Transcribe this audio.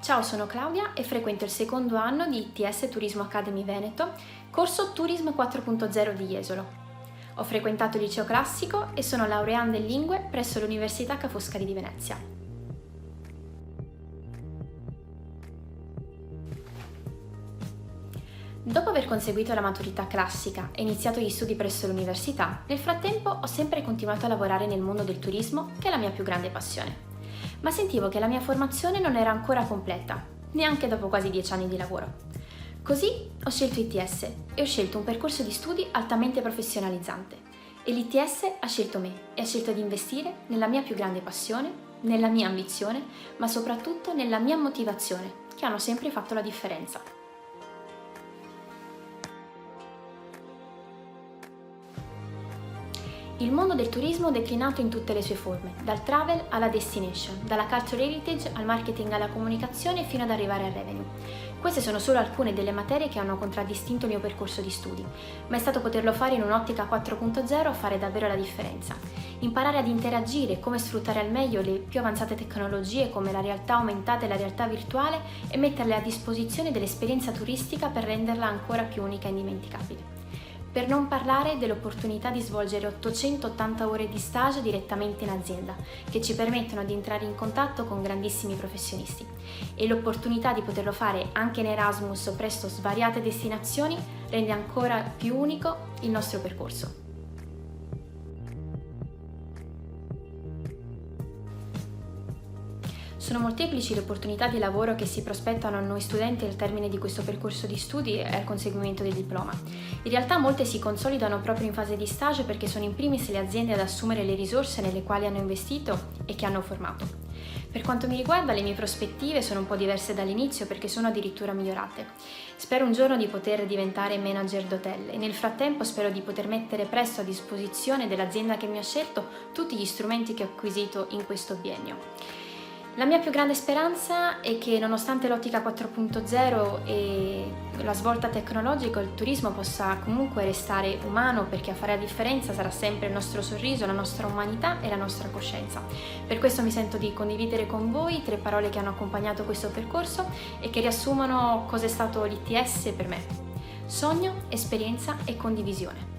Ciao, sono Claudia e frequento il secondo anno di ITS Turismo Academy Veneto, corso Tourism 4.0 di Jesolo. Ho frequentato il liceo classico e sono laureanda in lingue presso l'Università Ca' Foscari di Venezia. Dopo aver conseguito la maturità classica e iniziato gli studi presso l'università, nel frattempo ho sempre continuato a lavorare nel mondo del turismo, che è la mia più grande passione. Ma sentivo che la mia formazione non era ancora completa, neanche dopo quasi 10 anni di lavoro. Così ho scelto ITS e ho scelto un percorso di studi altamente professionalizzante. E l'ITS ha scelto me e ha scelto di investire nella mia più grande passione, nella mia ambizione, ma soprattutto nella mia motivazione, che hanno sempre fatto la differenza. Il mondo del turismo declinato in tutte le sue forme, dal travel alla destination, dalla cultural heritage al marketing alla comunicazione fino ad arrivare al revenue. Queste sono solo alcune delle materie che hanno contraddistinto il mio percorso di studi, ma è stato poterlo fare in un'ottica 4.0 a fare davvero la differenza. Imparare ad interagire, come sfruttare al meglio le più avanzate tecnologie come la realtà aumentata e la realtà virtuale e metterle a disposizione dell'esperienza turistica per renderla ancora più unica e indimenticabile. Per non parlare dell'opportunità di svolgere 880 ore di stage direttamente in azienda, che ci permettono di entrare in contatto con grandissimi professionisti. E l'opportunità di poterlo fare anche in Erasmus o presso svariate destinazioni rende ancora più unico il nostro percorso. Sono molteplici le opportunità di lavoro che si prospettano a noi studenti al termine di questo percorso di studi e al conseguimento del diploma. In realtà molte si consolidano proprio in fase di stage perché sono in primis le aziende ad assumere le risorse nelle quali hanno investito e che hanno formato. Per quanto mi riguarda, le mie prospettive sono un po' diverse dall'inizio perché sono addirittura migliorate. Spero un giorno di poter diventare manager d'hotel e nel frattempo spero di poter mettere presto a disposizione dell'azienda che mi ha scelto tutti gli strumenti che ho acquisito in questo biennio. La mia più grande speranza è che nonostante l'ottica 4.0 e la svolta tecnologica, il turismo possa comunque restare umano, perché a fare la differenza sarà sempre il nostro sorriso, la nostra umanità e la nostra coscienza. Per questo mi sento di condividere con voi 3 parole che hanno accompagnato questo percorso e che riassumono cosa è stato l'ITS per me: sogno, esperienza e condivisione.